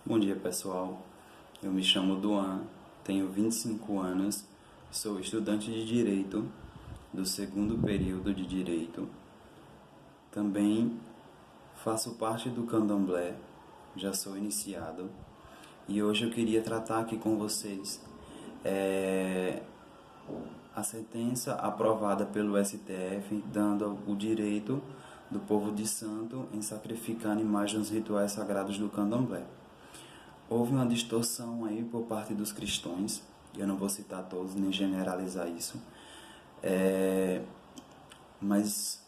Bom dia, pessoal. Eu me chamo Duan, tenho 25 anos, sou estudante de Direito do segundo período de Direito. Também faço parte do Candomblé, já sou iniciado. E hoje eu queria tratar aqui com vocês a sentença aprovada pelo STF, dando o direito do povo de santo em sacrificar animais nos rituais sagrados do Candomblé. Houve uma distorção aí por parte dos cristãos, eu não vou citar todos nem generalizar isso, mas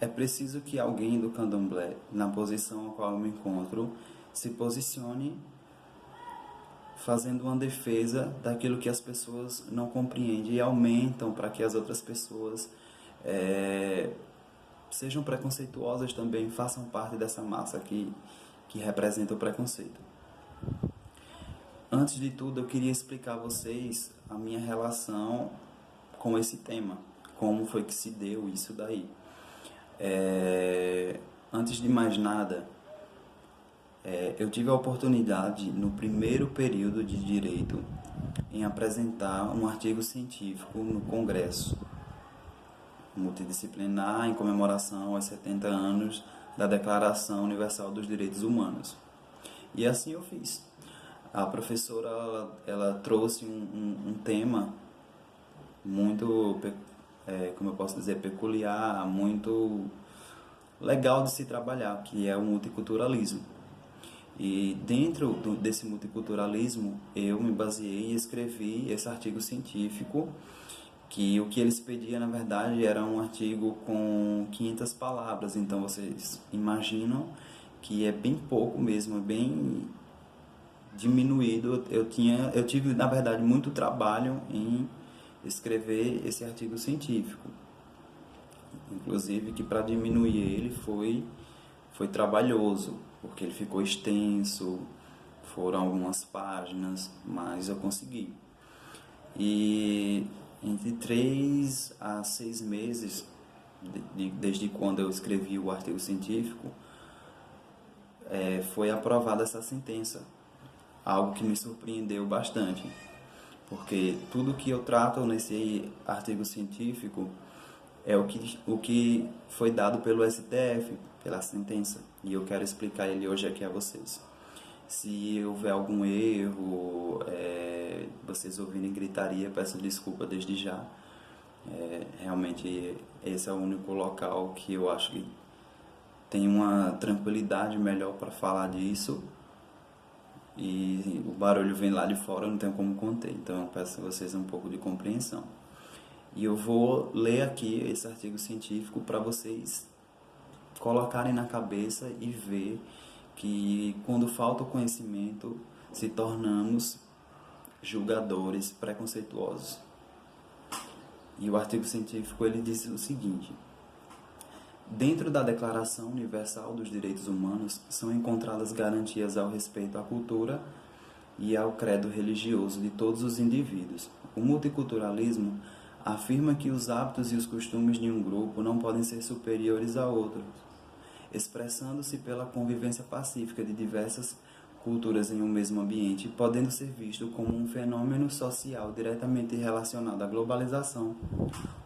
é preciso que alguém do Candomblé, na posição a qual eu me encontro, se posicione fazendo uma defesa daquilo que as pessoas não compreendem e aumentam para que as outras pessoas sejam preconceituosas também, façam parte dessa massa que representa o preconceito. Antes de tudo, eu queria explicar a vocês a minha relação com esse tema, como foi que se deu isso daí. Antes de mais nada, eu tive a oportunidade, no primeiro período de Direito, em apresentar um artigo científico no Congresso Multidisciplinar em comemoração aos 70 anos da Declaração Universal dos Direitos Humanos. E assim eu fiz. A professora ela trouxe um tema muito, como eu posso dizer, peculiar, muito legal de se trabalhar, que é o multiculturalismo. E dentro desse multiculturalismo, eu me baseei e escrevi esse artigo científico, que o que eles pediam, na verdade, era um artigo com 500 palavras. Então, vocês imaginam que é bem pouco mesmo, é bem diminuído. Eu tive, na verdade, muito trabalho em escrever esse artigo científico. Inclusive que para diminuir ele foi trabalhoso, porque ele ficou extenso, foram algumas páginas, mas eu consegui. E entre 3 a 6 meses, desde quando eu escrevi o artigo científico, foi aprovada essa sentença. Algo que me surpreendeu bastante, porque tudo que eu trato nesse artigo científico é o que foi dado pelo STF, pela sentença, e eu quero explicar ele hoje aqui a vocês. Se houver algum erro, vocês ouvirem gritaria, peço desculpa desde já. Realmente esse é o único local que eu acho que tem uma tranquilidade melhor para falar disso, e o barulho vem lá de fora, eu não tenho como conter, então eu peço a vocês um pouco de compreensão. E eu vou ler aqui esse artigo científico para vocês colocarem na cabeça e ver que quando falta o conhecimento, se tornamos julgadores preconceituosos. E o artigo científico ele diz o seguinte: dentro da Declaração Universal dos Direitos Humanos são encontradas garantias ao respeito à cultura e ao credo religioso de todos os indivíduos. O multiculturalismo afirma que os hábitos e os costumes de um grupo não podem ser superiores a outros, expressando-se pela convivência pacífica de diversas culturas em um mesmo ambiente, podendo ser visto como um fenômeno social diretamente relacionado à globalização.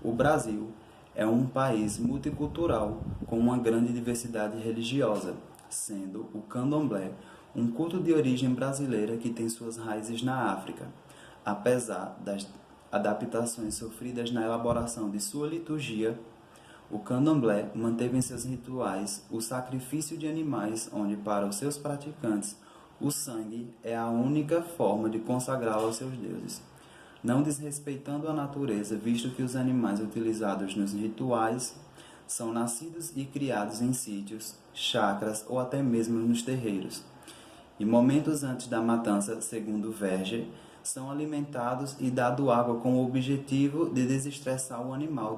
O Brasil é um país multicultural com uma grande diversidade religiosa, sendo o candomblé um culto de origem brasileira que tem suas raízes na África. Apesar das adaptações sofridas na elaboração de sua liturgia, o candomblé manteve em seus rituais o sacrifício de animais, onde para os seus praticantes o sangue é a única forma de consagrá-lo aos seus deuses, não desrespeitando a natureza, visto que os animais utilizados nos rituais são nascidos e criados em sítios, chacras ou até mesmo nos terreiros. E momentos antes da matança, segundo Verger, são alimentados e dado água com o objetivo de desestressar o animal,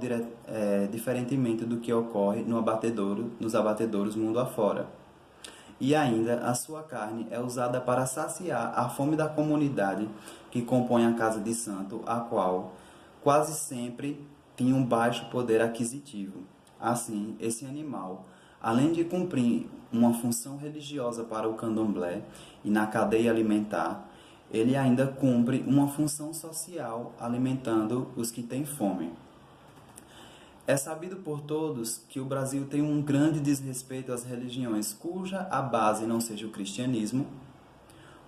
diferentemente do que ocorre nos abatedouros mundo afora. E ainda, a sua carne é usada para saciar a fome da comunidade que compõe a casa de santo, a qual quase sempre tinha um baixo poder aquisitivo. Assim, esse animal, além de cumprir uma função religiosa para o candomblé e na cadeia alimentar, ele ainda cumpre uma função social alimentando os que têm fome. É sabido por todos que o Brasil tem um grande desrespeito às religiões cuja a base não seja o cristianismo.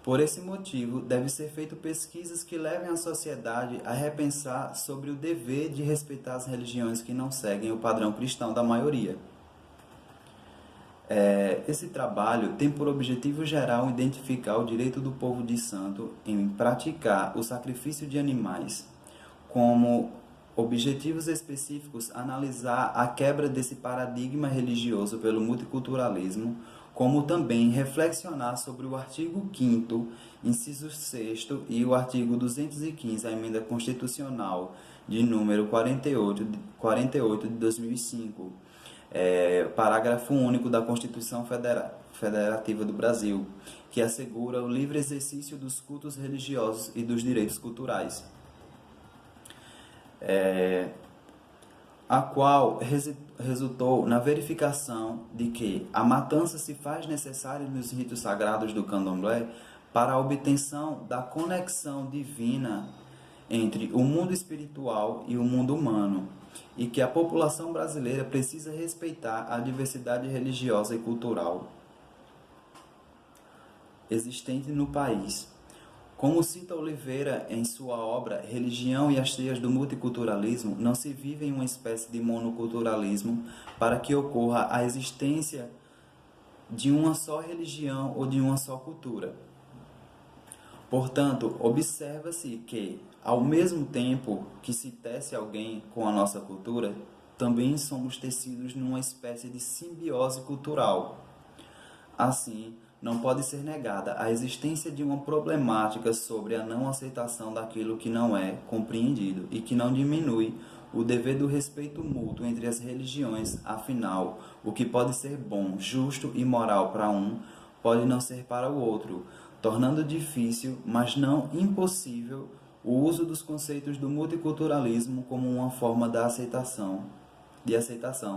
Por esse motivo, deve ser feito pesquisas que levem a sociedade a repensar sobre o dever de respeitar as religiões que não seguem o padrão cristão da maioria. Esse trabalho tem por objetivo geral identificar o direito do povo de santo em praticar o sacrifício de animais, como objetivos específicos analisar a quebra desse paradigma religioso pelo multiculturalismo, como também reflexionar sobre o artigo 5º, inciso 6º e o artigo 215 da Emenda Constitucional de número 48 de 2005, parágrafo único da Constituição Federativa do Brasil, que assegura o livre exercício dos cultos religiosos e dos direitos culturais, a qual resultou na verificação de que a matança se faz necessária nos ritos sagrados do candomblé para a obtenção da conexão divina entre o mundo espiritual e o mundo humano, e que a população brasileira precisa respeitar a diversidade religiosa e cultural existente no país. Como cita Oliveira em sua obra Religião e as Teias do Multiculturalismo, não se vive em uma espécie de monoculturalismo para que ocorra a existência de uma só religião ou de uma só cultura. Portanto, observa-se que, ao mesmo tempo que se tece alguém com a nossa cultura, também somos tecidos numa espécie de simbiose cultural. Assim, não pode ser negada a existência de uma problemática sobre a não aceitação daquilo que não é compreendido e que não diminui o dever do respeito mútuo entre as religiões. Afinal, o que pode ser bom, justo e moral para um, pode não ser para o outro, tornando difícil, mas não impossível, o uso dos conceitos do multiculturalismo como uma forma de aceitação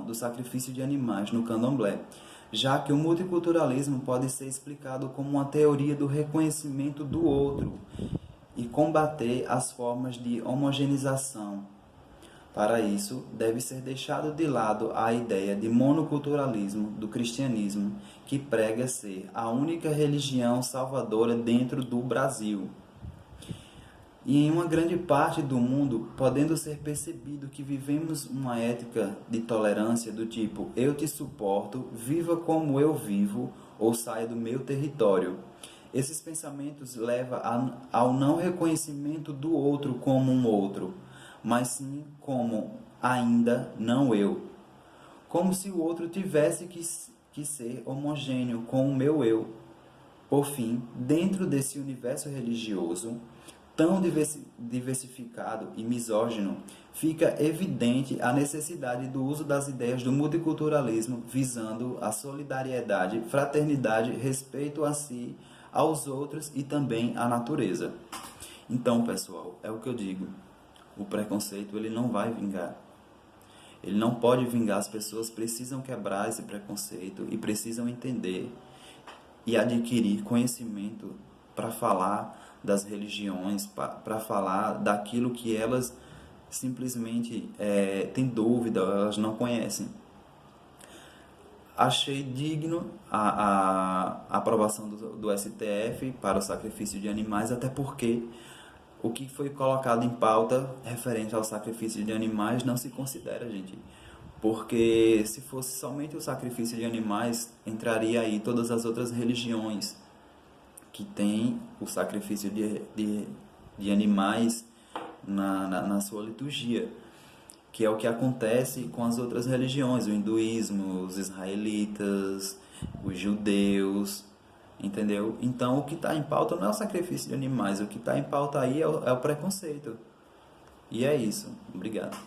do sacrifício de animais no candomblé, já que o multiculturalismo pode ser explicado como uma teoria do reconhecimento do outro e combater as formas de homogeneização. Para isso, deve ser deixado de lado a ideia de monoculturalismo do cristianismo, que prega ser a única religião salvadora dentro do Brasil. E em uma grande parte do mundo, podendo ser percebido que vivemos uma ética de tolerância do tipo eu te suporto, viva como eu vivo ou saia do meu território. Esses pensamentos levam ao não reconhecimento do outro como um outro, mas sim como ainda não eu. Como se o outro tivesse que ser homogêneo com o meu eu. Por fim, dentro desse universo religioso, tão diversificado e misógino, fica evidente a necessidade do uso das ideias do multiculturalismo visando a solidariedade, fraternidade, respeito a si, aos outros e também à natureza. Então, pessoal, é o que eu digo. O preconceito ele não vai vingar. Ele não pode vingar. As pessoas precisam quebrar esse preconceito e precisam entender e adquirir conhecimento para falar das religiões, para falar daquilo que elas simplesmente têm dúvida, elas não conhecem. Achei digno a aprovação do STF para o sacrifício de animais, até porque o que foi colocado em pauta referente ao sacrifício de animais não se considera, gente. Porque se fosse somente o sacrifício de animais, entraria aí todas as outras religiões que tem o sacrifício de animais na sua liturgia, que é o que acontece com as outras religiões, o hinduísmo, os israelitas, os judeus, entendeu? Então, o que está em pauta não é o sacrifício de animais, o que está em pauta aí é o preconceito. E é isso. Obrigado.